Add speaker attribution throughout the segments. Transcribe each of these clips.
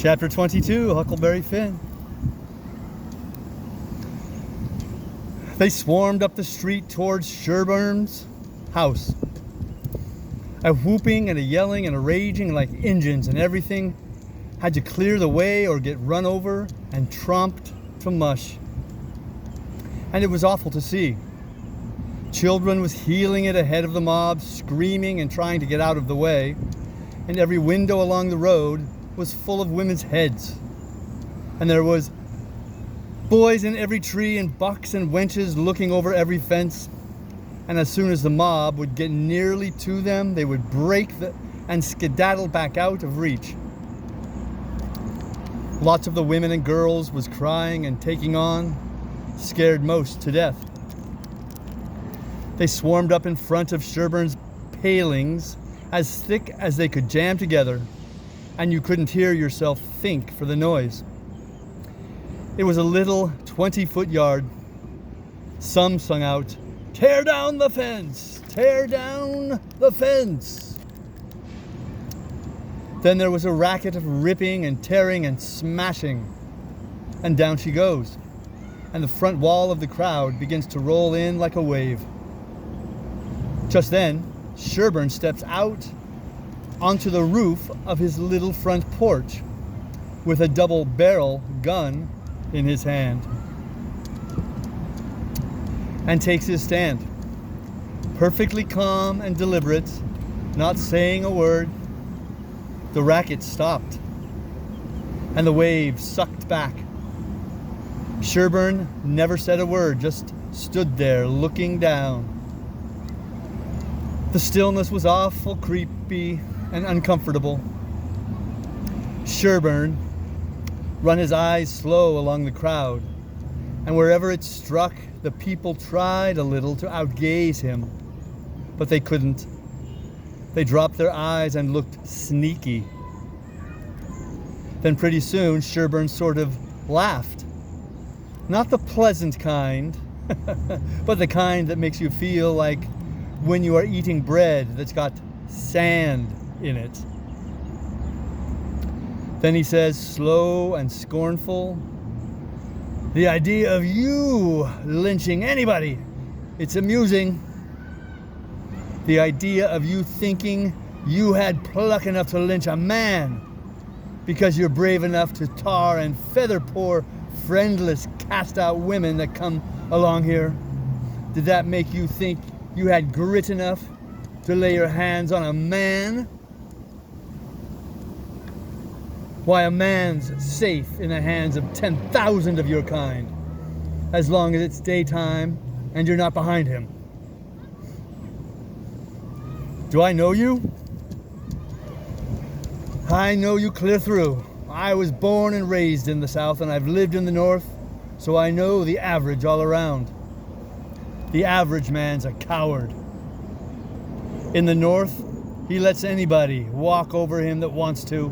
Speaker 1: Chapter 22, Huckleberry Finn. They swarmed up the street towards Sherburne's house. A whooping and a yelling and a raging like Injuns, and everything had to clear the way or get run over and tromped to mush. And it was awful to see. Children was heeling it ahead of the mob, screaming and trying to get out of the way, and every window along the road was full of women's heads. And there was boys in every tree and bucks and wenches looking over every fence. And as soon as the mob would get nearly to them, they would break and skedaddle back out of reach. Lots of the women and girls was crying and taking on, scared most to death. They swarmed up in front of Sherburne's palings as thick as they could jam together, and you couldn't hear yourself think for the noise. It was a little 20-foot yard. Some sung out, "Tear down the fence! Tear down the fence!" Then there was a racket of ripping and tearing and smashing, and down she goes, and the front wall of the crowd begins to roll in like a wave. Just then, Sherburne steps out onto the roof of his little front porch with a double-barrel gun in his hand and takes his stand, perfectly calm and deliberate, not saying a word. The racket stopped and the wave sucked back. Sherburne never said a word, just stood there looking down. The stillness was awful creepy and uncomfortable. Sherburne run his eyes slow along the crowd, and wherever it struck, the people tried a little to outgaze him, but they couldn't. They dropped their eyes and looked sneaky. Then pretty soon, Sherburne sort of laughed. Not the pleasant kind, but the kind that makes you feel like when you are eating bread that's got sand in it. Then he says, slow and scornful, "The idea of you lynching anybody, it's amusing. The idea of you thinking you had pluck enough to lynch a man because you're brave enough to tar and feather poor, friendless, cast-out women that come along here. Did that make you think you had grit enough to lay your hands on a man? Why, a man's safe in the hands of 10,000 of your kind, as long as it's daytime and you're not behind him. Do I know you? I know you clear through. I was born and raised in the South, and I've lived in the North, so I know the average all around. The average man's a coward. In the North, he lets anybody walk over him that wants to,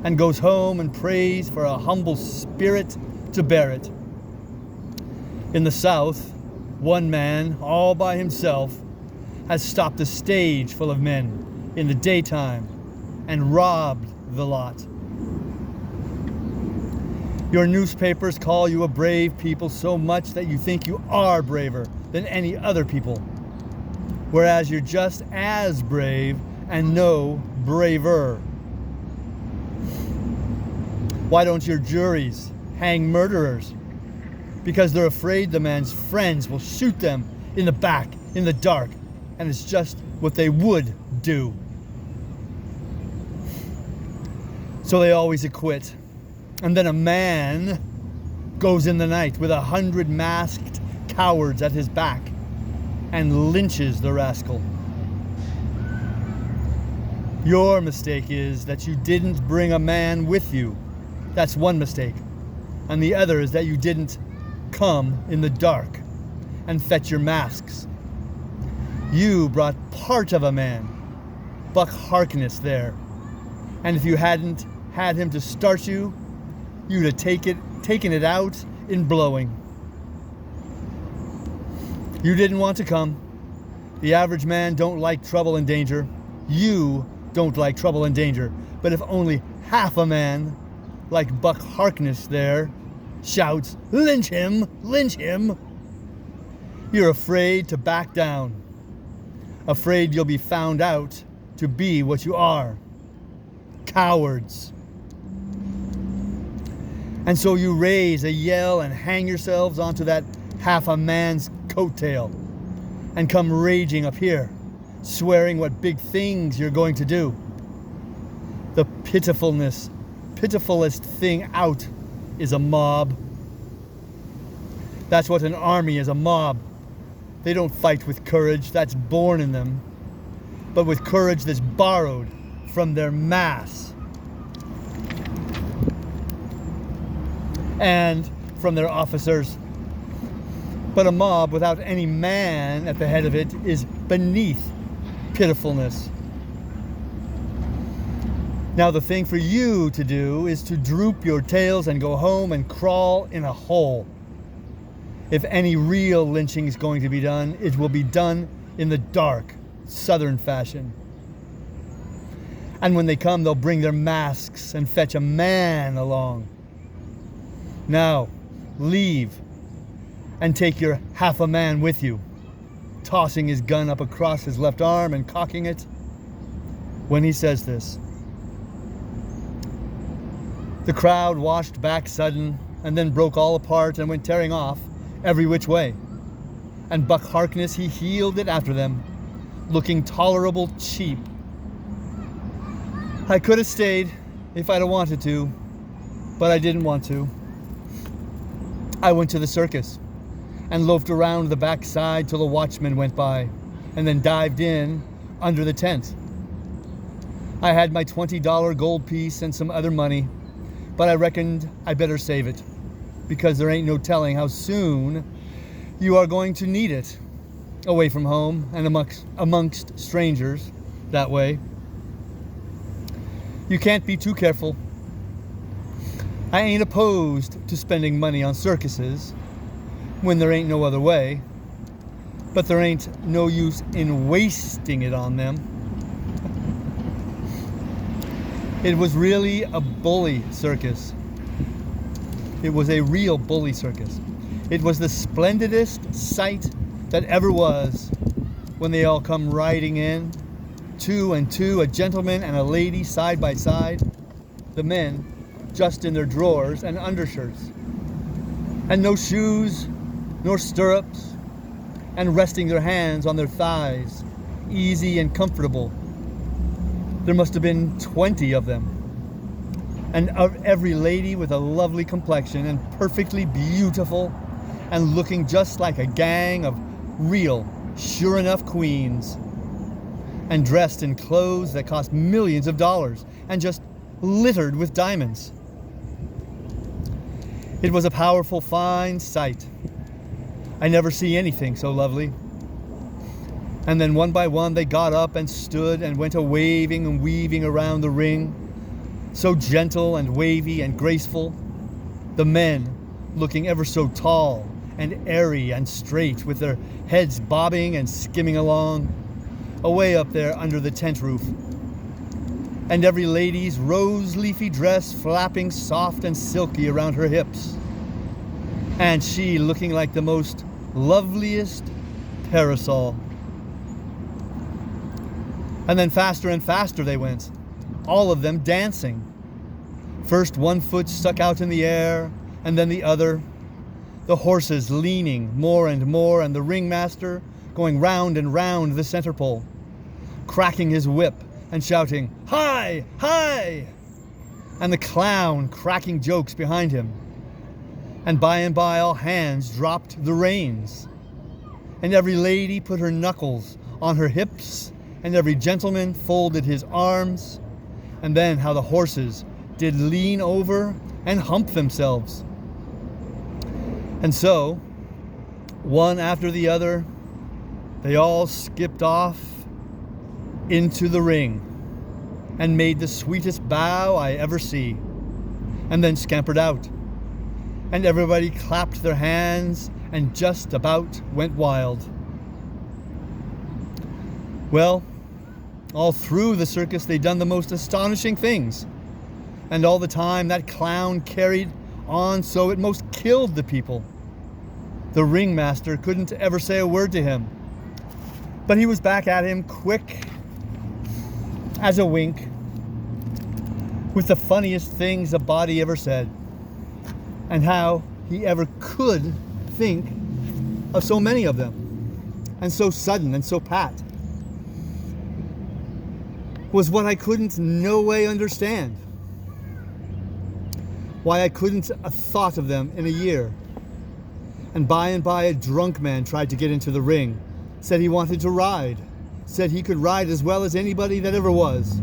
Speaker 1: and goes home and prays for a humble spirit to bear it. In the South, one man, all by himself, has stopped a stage full of men in the daytime and robbed the lot. Your newspapers call you a brave people so much that you think you are braver than any other people, whereas you're just as brave and no braver. Why don't your juries hang murderers? Because they're afraid the man's friends will shoot them in the back, in the dark, and it's just what they would do. So they always acquit. And then a man goes in the night with 100 masked cowards at his back and lynches the rascal. Your mistake is that you didn't bring a man with you. That's one mistake. And the other is that you didn't come in the dark and fetch your masks. You brought part of a man, Buck Harkness, there. And if you hadn't had him to start you, you'd have taken it out in blowing. You didn't want to come. The average man don't like trouble and danger. You don't like trouble and danger. But if only half a man like Buck Harkness there shouts, "Lynch him! Lynch him!" You're afraid to back down. Afraid you'll be found out to be what you are. Cowards. And so you raise a yell and hang yourselves onto that half a man's coattail and come raging up here, swearing what big things you're going to do. The pitifulest thing out is a mob. That's what an army is, a mob. They don't fight with courage, that's born in them, but with courage that's borrowed from their mass and from their officers. But a mob without any man at the head of it is beneath pitifulness. Now the thing for you to do is to droop your tails and go home and crawl in a hole. If any real lynching is going to be done, it will be done in the dark, Southern fashion. And when they come, they'll bring their masks and fetch a man along. Now, leave and take your half a man with you, tossing his gun up across his left arm and cocking it when he says this. The crowd washed back sudden and then broke all apart and went tearing off every which way. And Buck Harkness, he heeled it after them, looking tolerable cheap. I could have stayed if I'd have wanted to, but I didn't want to. I went to the circus and loafed around the backside till the watchman went by, and then dived in under the tent. I had my $20 gold piece and some other money, but I reckoned I better save it, because there ain't no telling how soon you are going to need it, away from home and amongst strangers that way. You can't be too careful. I ain't opposed to spending money on circuses when there ain't no other way, but there ain't no use in wasting it on them. It was really a bully circus. It was a real bully circus. It was the splendidest sight that ever was when they all come riding in, two and two, a gentleman and a lady side by side, the men just in their drawers and undershirts, and no shoes nor stirrups, and resting their hands on their thighs, easy and comfortable. There must have been 20 of them, and of every lady with a lovely complexion and perfectly beautiful and looking just like a gang of real, sure enough queens, and dressed in clothes that cost millions of dollars and just littered with diamonds. It was a powerful, fine sight. I never see anything so lovely. And then one by one they got up and stood and went a-waving and weaving around the ring, so gentle and wavy and graceful, the men looking ever so tall and airy and straight, with their heads bobbing and skimming along, away up there under the tent roof. And every lady's rose-leafy dress flapping soft and silky around her hips, and she looking like the most loveliest parasol. And then faster and faster they went, all of them dancing. First one foot stuck out in the air, and then the other, the horses leaning more and more, and the ringmaster going round and round the center pole, cracking his whip and shouting, "Hi! Hi!" and the clown cracking jokes behind him. And by all hands dropped the reins, and every lady put her knuckles on her hips, and every gentleman folded his arms, and then how the horses did lean over and hump themselves. And so, one after the other, they all skipped off into the ring and made the sweetest bow I ever see, and then scampered out. And everybody clapped their hands and just about went wild. Well, all through the circus they done the most astonishing things. And all the time that clown carried on so it most killed the people. The ringmaster couldn't ever say a word to him. But he was back at him quick as a wink with the funniest things a body ever said, and how he ever could think of so many of them, and so sudden and so pat, was what I couldn't no way understand. Why I couldn't have thought of them in a year. And by a drunk man tried to get into the ring, said he wanted to ride, said he could ride as well as anybody that ever was.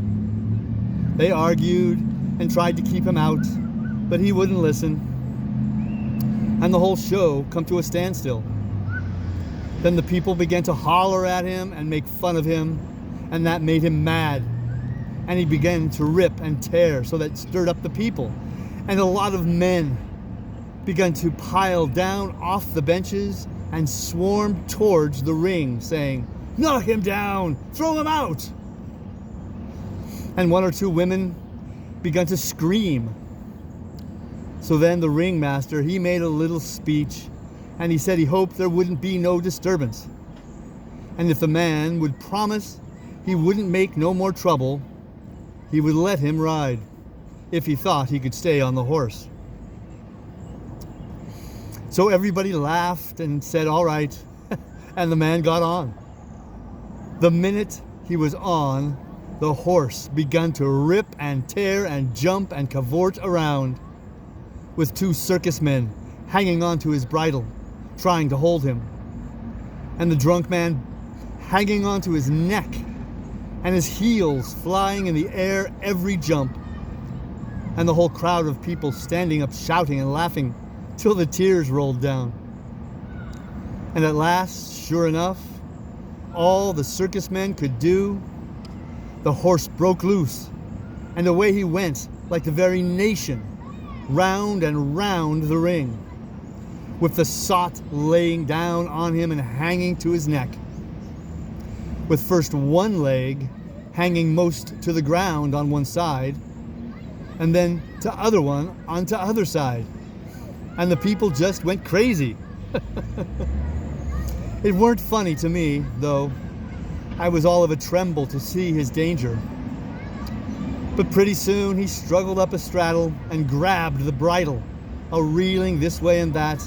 Speaker 1: They argued and tried to keep him out, but he wouldn't listen. And the whole show come to a standstill. Then the people began to holler at him and make fun of him, and that made him mad. And he began to rip and tear, so that stirred up the people. And a lot of men began to pile down off the benches and swarmed towards the ring, saying, "Knock him down! Throw him out!" And one or two women began to scream. So then the ringmaster, he made a little speech, and he said he hoped there wouldn't be no disturbance. And if the man would promise he wouldn't make no more trouble, he would let him ride, if he thought he could stay on the horse. So everybody laughed and said, all right, and the man got on. The minute he was on, the horse began to rip and tear and jump and cavort around, with two circus men hanging onto his bridle, trying to hold him, and the drunk man hanging onto his neck, and his heels flying in the air every jump, and the whole crowd of people standing up shouting and laughing till the tears rolled down. And at last, sure enough, all the circus men could do, the horse broke loose, and away he went like the very nation, round and round the ring, with the sot laying down on him and hanging to his neck, with first one leg hanging most to the ground on one side, and then to other one on to other side. And the people just went crazy. It weren't funny to me, though. I was all of a tremble to see his danger. But pretty soon he struggled up a straddle and grabbed the bridle, a-reeling this way and that.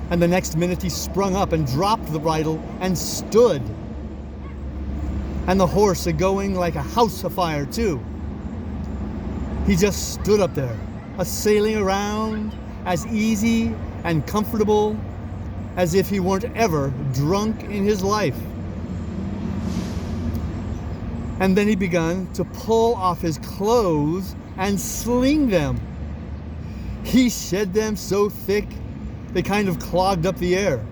Speaker 1: And the next minute he sprung up and dropped the bridle and stood. And the horse a-going like a house afire too. He just stood up there, a-sailing around, as easy and comfortable as if he weren't ever drunk in his life. And then he began to pull off his clothes and sling them. He shed them so thick they kind of clogged up the air.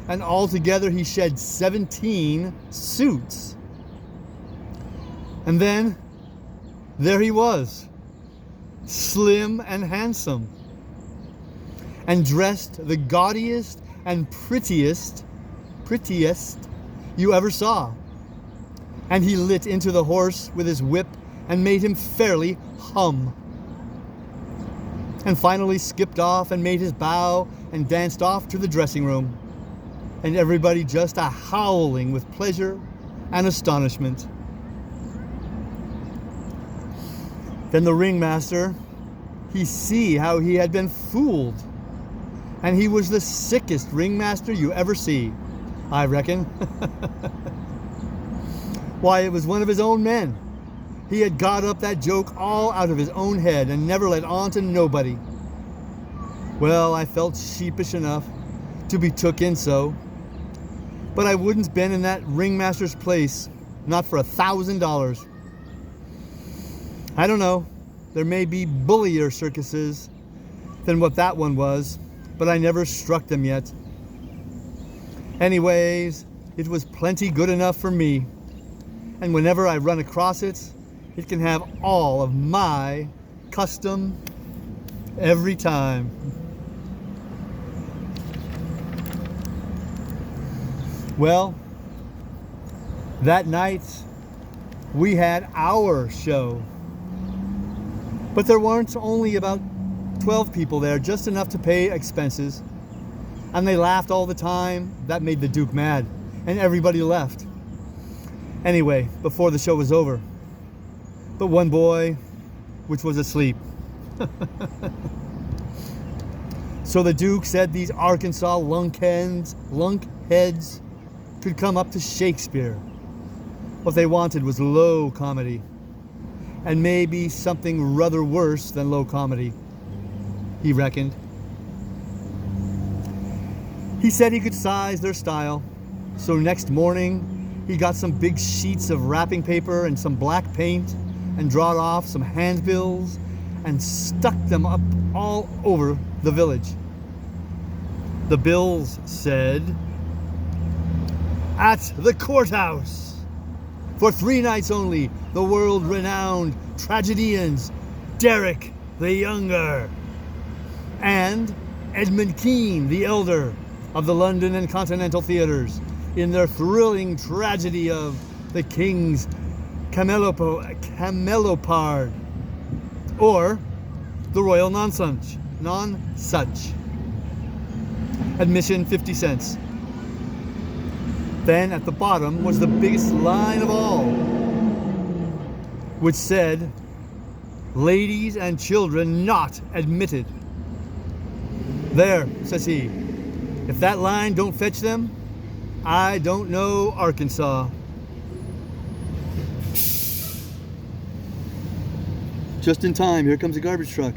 Speaker 1: And altogether he shed 17 suits. And then there he was, slim and handsome, and dressed the gaudiest and prettiest you ever saw. And he lit into the horse with his whip and made him fairly hum. And finally skipped off and made his bow and danced off to the dressing room. And everybody just a-howling with pleasure and astonishment. Then the ringmaster, he see how he had been fooled. And he was the sickest ringmaster you ever see, I reckon. Why, it was one of his own men. He had got up that joke all out of his own head and never let on to nobody. Well, I felt sheepish enough to be took in so, but I wouldn't been in that ringmaster's place, not for $1,000. I don't know, there may be bullier circuses than what that one was, but I never struck them yet. Anyways, it was plenty good enough for me. And whenever I run across it, it can have all of my custom every time. Well, that night we had our show. But there weren't only about 12 people there, just enough to pay expenses. And they laughed all the time. That made the Duke mad. And everybody left. Anyway, before the show was over. But one boy, which was asleep. So the Duke said these Arkansas lunkheads could come up to Shakespeare. What they wanted was low comedy. And maybe something rather worse than low comedy, he reckoned. He said he could size their style. So next morning, he got some big sheets of wrapping paper and some black paint and drawed off some handbills and stuck them up all over the village. The bills said, "At the courthouse, for 3 nights only, the world-renowned tragedians Derek the Younger and Edmund Kean the Elder of the London and Continental theaters in their thrilling tragedy of the King's Camelopard, or the Royal Nonsuch. Admission 50 cents. Then at the bottom was the biggest line of all, which said, "Ladies and children not admitted." "There," says he, "if that line don't fetch them, I don't know Arkansas." Just in time, here comes a garbage truck.